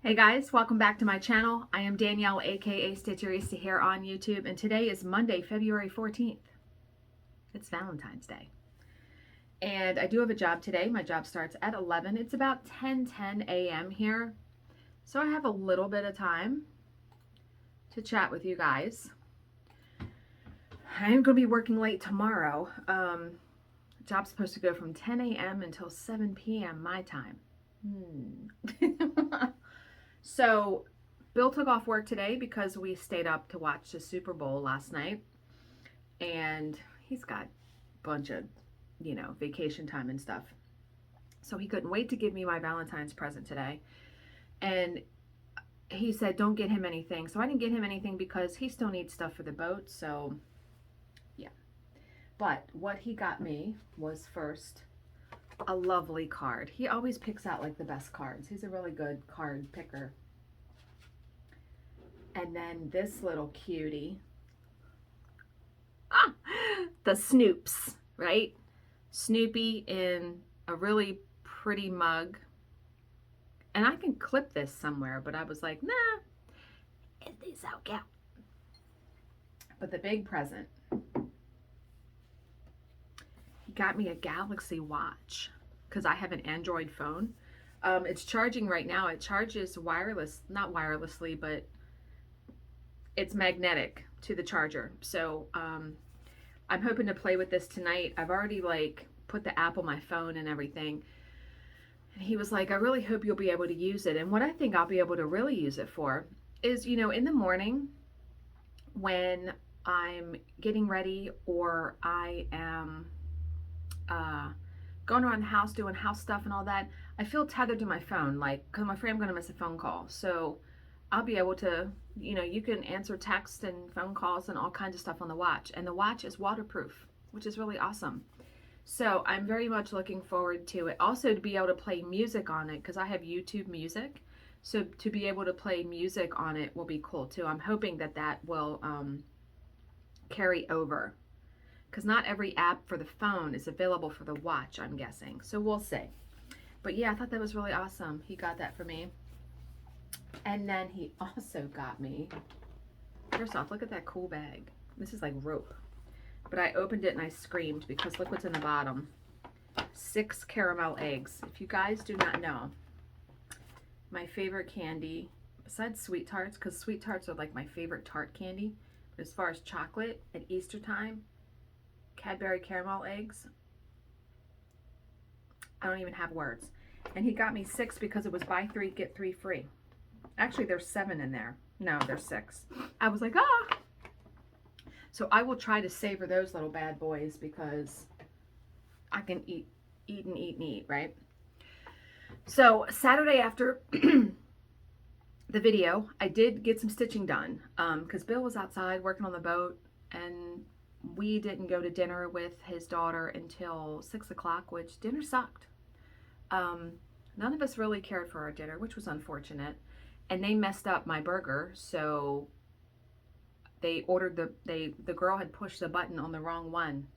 Hey guys, welcome back to my channel. I am Danielle, aka Stitcherista here on YouTube, and today is Monday, February 14th. It's Valentine's Day. And I do have a job today. My job starts at 11. It's about 10 a.m. here. So I have a little bit of time to chat with you guys. I am going to be working late tomorrow. Job's supposed to go from 10 a.m. until 7 p.m. my time. So Bill took off work today because we stayed up to watch the Super Bowl last night, and he's got a bunch of, vacation time and stuff. So he couldn't wait to give me my Valentine's present today. And he said, don't get him anything. So I didn't get him anything because he still needs stuff for the boat. So yeah. But what he got me was first a lovely card. He always picks out like the best cards. He's a really good card picker. And then this little cutie. The Snoops, right? Snoopy in a really pretty mug. And I can clip this somewhere, but I was like, nah, it's out, yeah. But the big present, he got me a Galaxy Watch because I have an Android phone. It's charging right now. It charges not wirelessly, but it's magnetic to the charger. So I'm hoping to play with this tonight. I've already put the app on my phone and everything. And he was like, I really hope you'll be able to use it. And what I think I'll be able to really use it for is, in the morning when I'm getting ready or I am going around the house doing house stuff and all that, I feel tethered to my phone, because I'm afraid I'm going to miss a phone call. So I'll be able to, you can answer texts and phone calls and all kinds of stuff on the watch. And the watch is waterproof, which is really awesome. So I'm very much looking forward to it. Also to be able to play music on it, because I have YouTube Music. So to be able to play music on it will be cool too. I'm hoping that will carry over, because not every app for the phone is available for the watch, I'm guessing. So we'll see. But yeah, I thought that was really awesome. He got that for me. And then he also got me, first off, look at that cool bag. This is like rope. But I opened it and I screamed because look what's in the bottom. 6 caramel eggs. If you guys do not know, my favorite candy, besides Sweet Tarts, because Sweet Tarts are like my favorite tart candy, but as far as chocolate at Easter time, Cadbury caramel eggs, I don't even have words. And he got me 6 because it was buy 3, get 3 free. Actually, there's 7 in there. No, there's 6. I was like, ah. So I will try to savor those little bad boys because I can eat, right? So Saturday after the video, I did get some stitching done because Bill was outside working on the boat, and we didn't go to dinner with his daughter until 6 o'clock, which dinner sucked. None of us really cared for our dinner, which was unfortunate. And they messed up my burger, so they ordered the girl had pushed the button on the wrong one.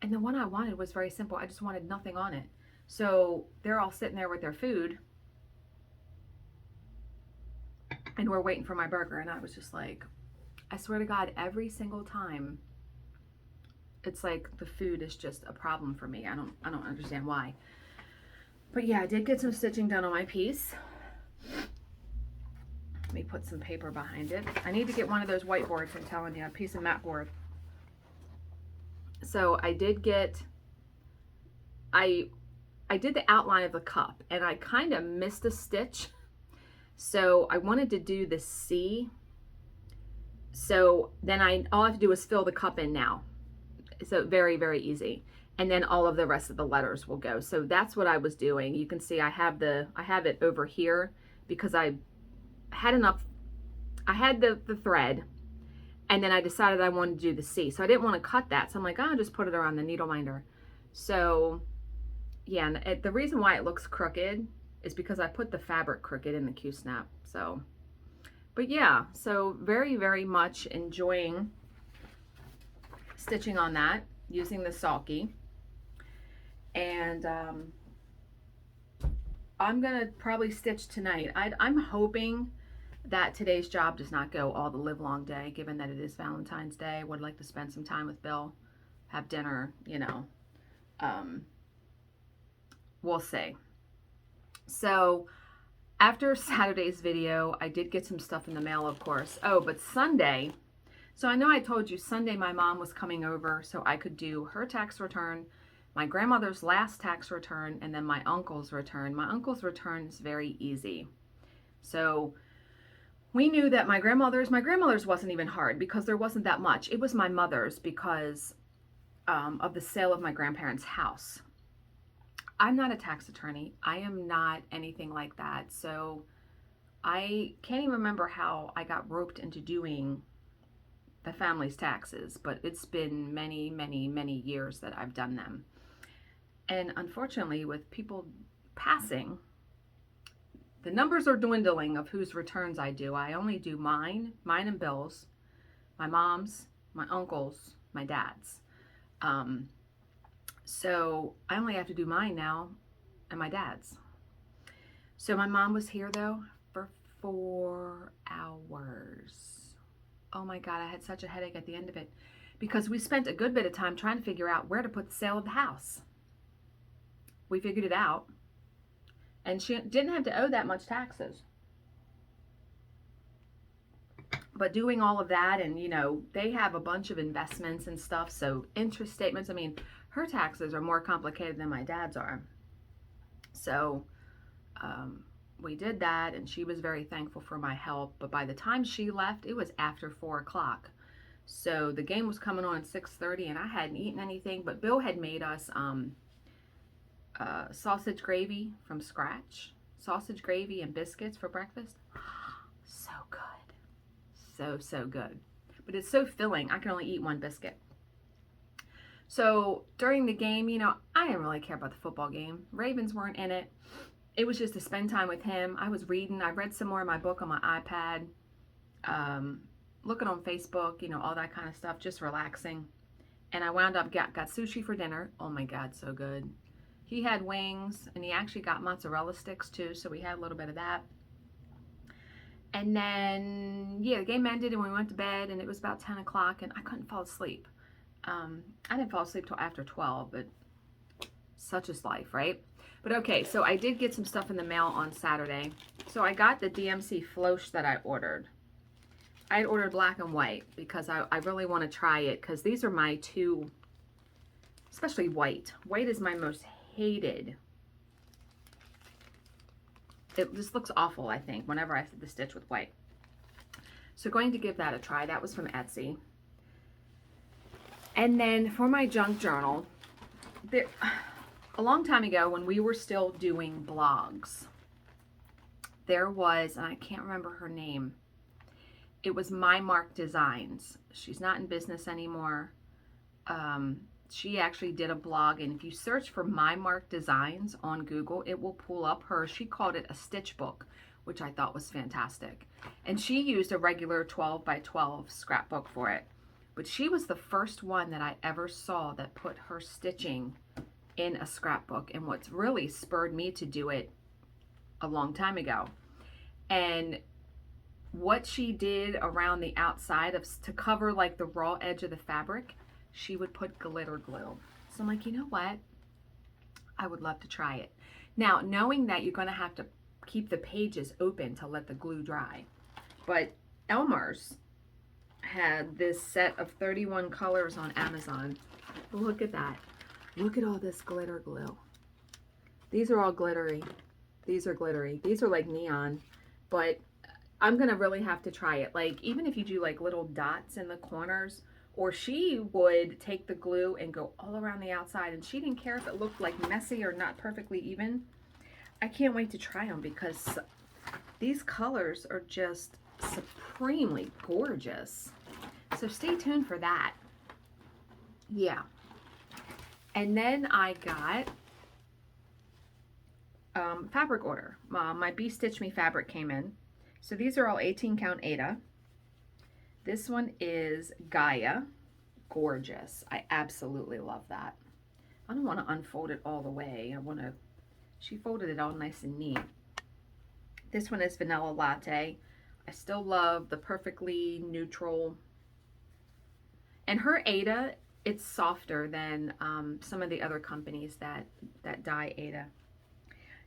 And the one I wanted was very simple. I just wanted nothing on it. So they're all sitting there with their food, and we're waiting for my burger. And I was just like, I swear to God, every single time, it's like the food is just a problem for me. I don't understand why. But yeah, I did get some stitching done on my piece. Let me put some paper behind it. I need to get one of those whiteboards, I'm telling you, a piece of mat board. So I did get, I did the outline of the cup, and I kind of missed a stitch. So I wanted to do the C. So then all I have to do is fill the cup in now. So very, very easy. And then all of the rest of the letters will go. So that's what I was doing. You can see I have it over here because I had the thread, and then I decided I wanted to do the C. So I didn't want to cut that. So I'm like, I'll just put it around the needle minder. So yeah, and the reason why it looks crooked is because I put the fabric crooked in the Q-snap. So, but yeah, so very, very much enjoying stitching on that using the Sulky. And I'm gonna probably stitch tonight. I'm hoping that today's job does not go all the live long day, given that it is Valentine's Day. I would like to spend some time with Bill, have dinner, you know. Um, we'll see. So after Saturday's video, I did get some stuff in the mail, of course. Oh, but Sunday, so I know I told you Sunday my mom was coming over so I could do her tax return, my grandmother's last tax return, and then my uncle's return. My uncle's return is very easy. So we knew that my grandmother's wasn't even hard because there wasn't that much. It was my mother's because of the sale of my grandparents' house. I'm not a tax attorney. I am not anything like that. So I can't even remember how I got roped into doing the family's taxes, but it's been many, many, many years that I've done them. And unfortunately, with people passing, the numbers are dwindling of whose returns I do. I only do mine and Bill's, my mom's, my uncle's, my dad's. So I only have to do mine now and my dad's. So my mom was here though for 4 hours. Oh my God, I had such a headache at the end of it because we spent a good bit of time trying to figure out where to put the sale of the house. We figured it out. And she didn't have to owe that much taxes. But doing all of that, and you know, they have a bunch of investments and stuff, so interest statements, I mean, her taxes are more complicated than my dad's are. So we did that, and she was very thankful for my help. But by the time she left, it was after 4 o'clock. So the game was coming on at 6:30, and I hadn't eaten anything, but Bill had made us sausage gravy from scratch, sausage gravy and biscuits for breakfast. So good. So good. But it's so filling. I can only eat one biscuit. So during the game, you know, I didn't really care about the football game. Ravens weren't in it. It was just to spend time with him. I was reading. I read some more of my book on my iPad, looking on Facebook, you know, all that kind of stuff, just relaxing. And I wound up got sushi for dinner. Oh my God, so good. He had wings, and he actually got mozzarella sticks too, so we had a little bit of that. And then, yeah, the game ended and we went to bed, and it was about 10 o'clock, and I couldn't fall asleep. I didn't fall asleep till after 12, but such is life, right? But okay, so I did get some stuff in the mail on Saturday. So I got the DMC floche that I ordered. I had ordered black and white because I really want to try it, because these are my two, especially white. White is my most hated. It just looks awful, I think, whenever I the stitch with white. So going to give that a try. That was from Etsy. And then for my junk journal, a long time ago when we were still doing blogs, there was, and I can't remember her name, it was My Mark Designs. She's not in business anymore. She actually did a blog, and if you search for My Mark Designs on Google, it will pull up her. She called it a stitch book, which I thought was fantastic. And she used a regular 12 by 12 scrapbook for it. But she was the first one that I ever saw that put her stitching in a scrapbook, and what's really spurred me to do it a long time ago. And what she did around the outside to cover like the raw edge of the fabric, she would put glitter glue. So I'm like, you know what? I would love to try it. Now, knowing that you're going to have to keep the pages open to let the glue dry. But Elmer's had this set of 31 colors on Amazon. Look at that. Look at all this glitter glue. These are all glittery. These are glittery. These are like neon. But I'm going to really have to try it. Like, even if you do like little dots in the corners, or she would take the glue and go all around the outside, and she didn't care if it looked like messy or not perfectly even. I can't wait to try them because these colors are just supremely gorgeous. So stay tuned for that. Yeah. And then I got fabric order. My Be Stitch Me fabric came in. So these are all 18 count Aida. This one is Gaia. Gorgeous. I absolutely love that. I don't want to unfold it all the way. I want to She folded it all nice and neat. This one is vanilla latte. I still love the perfectly neutral. And her Ada, it's softer than some of the other companies that dye Ada.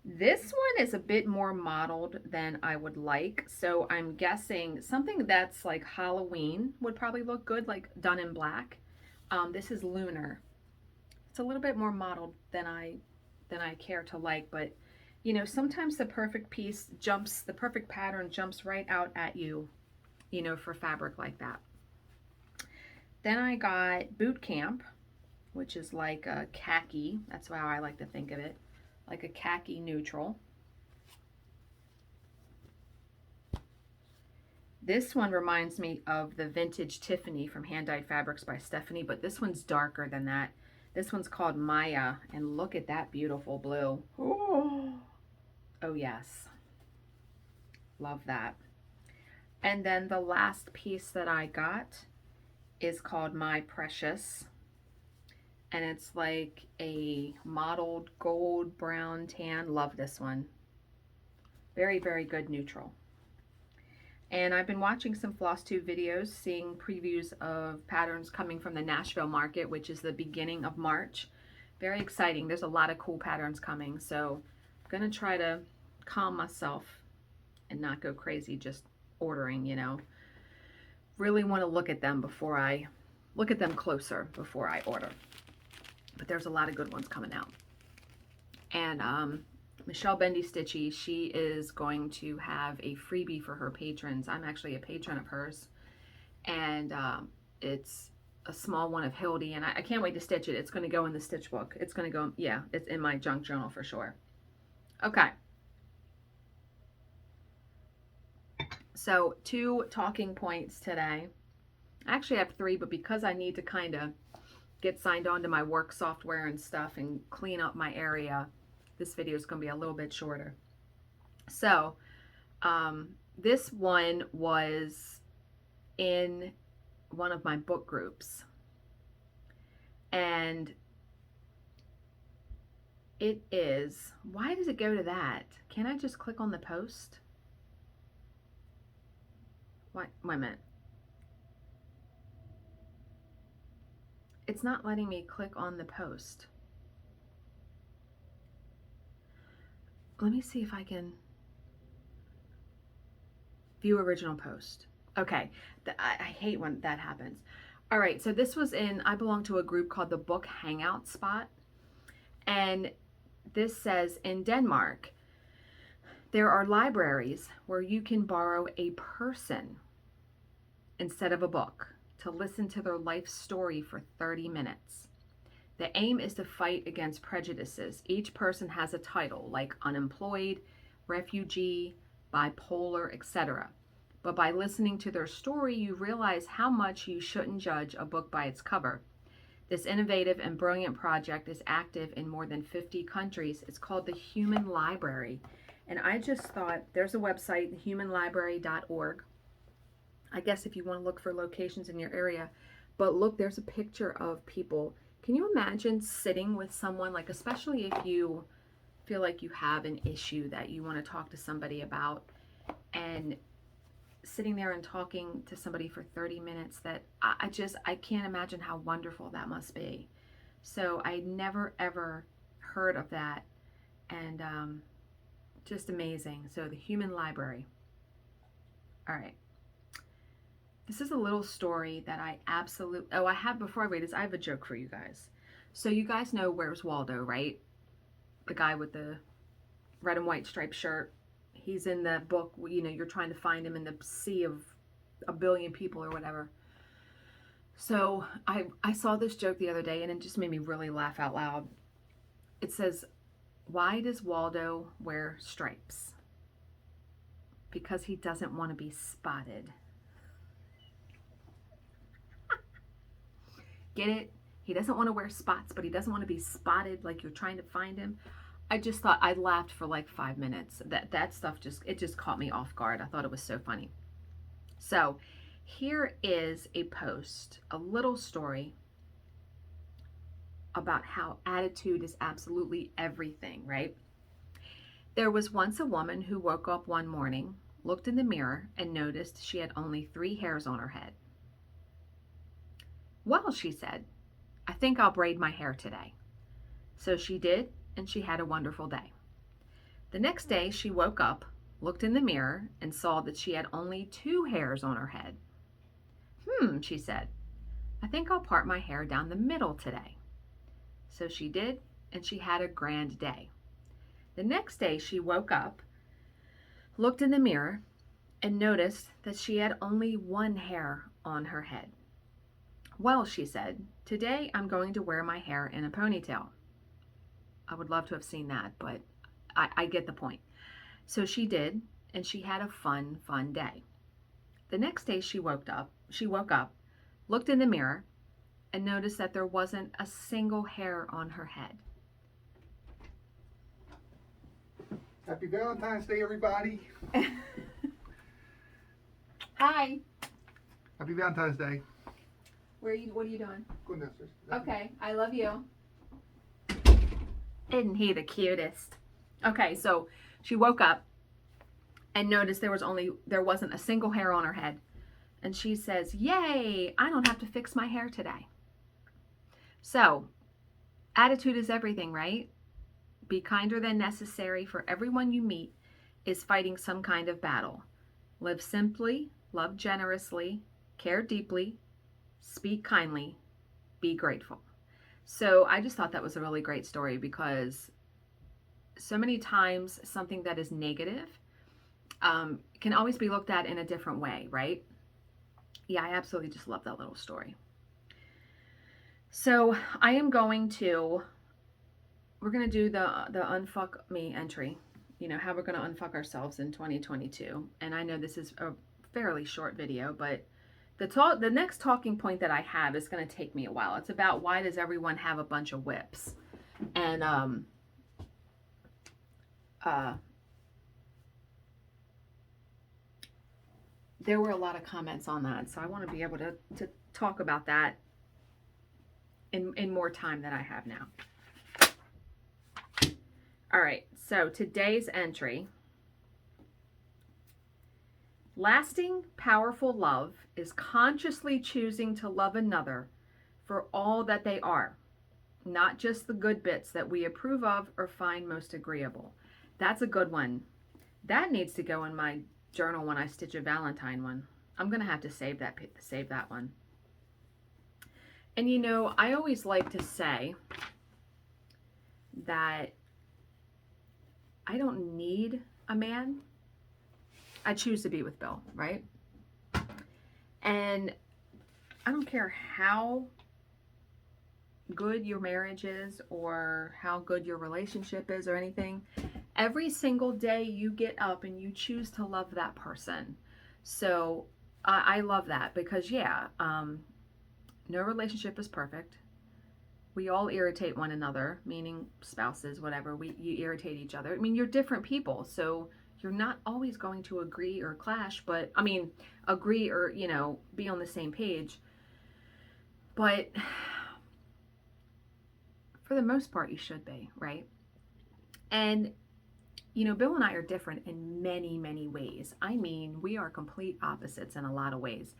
This one is a bit more mottled than I would like, so I'm guessing something that's like Halloween would probably look good, like done in black. This is Lunar. It's a little bit more mottled than I care to like, but you know, sometimes the perfect piece jumps, the perfect pattern jumps right out at you, you know, for fabric like that. Then I got Boot Camp, which is like a khaki. That's how I like to think of it, like a khaki neutral. This one reminds me of the Vintage Tiffany from Hand Dyed Fabrics by Stephanie, but this one's darker than that. This one's called Maya, and look at that beautiful blue. Oh yes, love that. And then the last piece that I got is called My Precious, and it's like a mottled gold, brown, tan. Love this one. Very, very good neutral. And I've been watching some FlossTube videos, seeing previews of patterns coming from the Nashville market, which is the beginning of March. Very exciting. There's a lot of cool patterns coming, so I'm going to try to calm myself and not go crazy just ordering, you know. Really want to look at them before I look at them closer before I order. But there's a lot of good ones coming out. And Michelle Bendy Stitchy, she is going to have a freebie for her patrons. I'm actually a patron of hers, and it's a small one of Hildy, and I can't wait to stitch it. It's going to go in the stitch book. It's going to go, yeah, it's in my junk journal for sure. Okay. So 2 talking points today. I actually have 3, but because I need to kind of get signed on to my work software and stuff and clean up my area, this video is going to be a little bit shorter. So this one was in one of my book groups, and it is, why does it go to that? Can I just click on the post? Wait a minute. It's not letting me click on the post. Let me see if I can view original post. Okay, I hate when that happens. All right, so this was in, I belong to a group called the Book Hangout Spot, and this says, in Denmark, there are libraries where you can borrow a person instead of a book to listen to their life story for 30 minutes. The aim is to fight against prejudices. Each person has a title like unemployed, refugee, bipolar, etc. But by listening to their story, you realize how much you shouldn't judge a book by its cover. This innovative and brilliant project is active in more than 50 countries. It's called the Human Library. And I just thought, there's a website, humanlibrary.org. I guess if you want to look for locations in your area. But look, there's a picture of people. Can you imagine sitting with someone, like especially if you feel like you have an issue that you want to talk to somebody about, and sitting there and talking to somebody for 30 minutes, that I can't imagine how wonderful that must be. So I never ever heard of that, and just amazing. So the Human Library. All right. This is a little story that I absolutely, I have, before I read this, I have a joke for you guys. So you guys know Where's Waldo, right? The guy with the red and white striped shirt. He's in the book, you know, you're trying to find him in the sea of a billion people or whatever. So I saw this joke the other day, and it just made me really laugh out loud. It says, why does Waldo wear stripes? Because he doesn't want to be spotted. Get it? He doesn't want to wear spots, but he doesn't want to be spotted like you're trying to find him. I just thought, I laughed for like 5 minutes. That stuff just caught me off guard. I thought it was so funny. So here is a post, a little story about how attitude is absolutely everything, right? There was once a woman who woke up one morning, looked in the mirror, and noticed she had only 3 hairs on her head. Well, she said, I think I'll braid my hair today. So she did, and she had a wonderful day. The next day, she woke up, looked in the mirror, and saw that she had only 2 hairs on her head. She said, I think I'll part my hair down the middle today. So she did, and she had a grand day. The next day, she woke up, looked in the mirror, and noticed that she had only 1 hair on her head. Well, she said, today I'm going to wear my hair in a ponytail. I would love to have seen that, but I get the point. So she did, and she had a fun day. The next day she woke up, looked in the mirror, and noticed that there wasn't a single hair on her head. Happy Valentine's Day, everybody. Hi. Happy Valentine's Day. What are you doing? Go downstairs. Okay, I love you. Isn't he the cutest? Okay, so she woke up and noticed there wasn't a single hair on her head. And she says, yay, I don't have to fix my hair today. So, attitude is everything, right? Be kinder than necessary, for everyone you meet is fighting some kind of battle. Live simply, love generously, care deeply, speak kindly, be grateful. So I just thought that was a really great story, because so many times something that is negative can always be looked at in a different way, right? Yeah, I absolutely just love that little story. So we're going to do the unfuck me entry, how we're going to unfuck ourselves in 2022. And I know this is a fairly short video, but the next talking point that I have is going to take me a while. It's about, why does everyone have a bunch of whips? And there were a lot of comments on that, so I want to be able to talk about that in more time than I have now. All right, so today's entry. Lasting, powerful love is consciously choosing to love another for all that they are, not just the good bits that we approve of or find most agreeable. That's a good one. That needs to go in my journal when I stitch a Valentine one. I'm going to have to save that one. And I always like to say that I don't need a man. I choose to be with Bill, right? And I don't care how good your marriage is or how good your relationship is or anything. Every single day you get up and you choose to love that person. So I love that, because no relationship is perfect. We all irritate one another, meaning spouses, whatever. You irritate each other. I mean, you're different people, so you're not always going to agree or clash, but agree or, be on the same page. But for the most part, you should be, right? And, Bill and I are different in many, many ways. I mean, we are complete opposites in a lot of ways.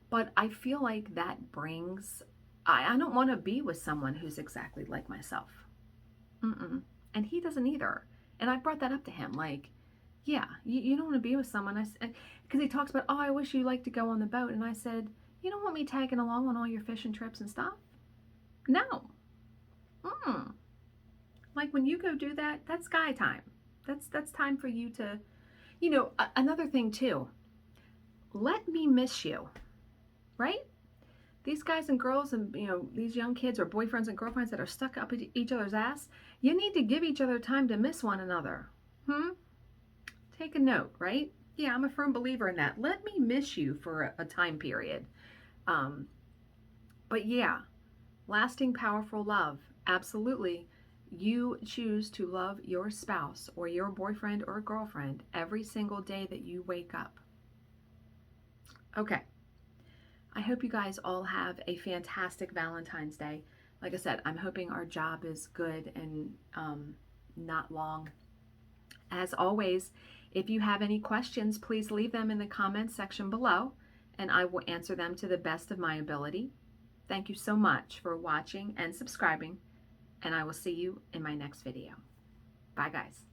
But I feel like that brings, I don't want to be with someone who's exactly like myself. And he doesn't either. And I brought that up to him, like, yeah, you don't want to be with someone, because he talks about, oh, I wish you like to go on the boat. And I said, you don't want me tagging along on all your fishing trips and stuff? No. Like, when you go do that, that's guy time. That's time for you to, another thing too, let me miss you, right? These guys and girls and, these young kids or boyfriends and girlfriends that are stuck up each other's ass, you need to give each other time to miss one another. Take a note, right? Yeah, I'm a firm believer in that. Let me miss you for a time period. But yeah, lasting, powerful love. Absolutely. You choose to love your spouse or your boyfriend or girlfriend every single day that you wake up. Okay. I hope you guys all have a fantastic Valentine's Day. Like I said, I'm hoping our job is good and not long. As always, if you have any questions, please leave them in the comments section below, and I will answer them to the best of my ability. Thank you so much for watching and subscribing, and I will see you in my next video. Bye, guys.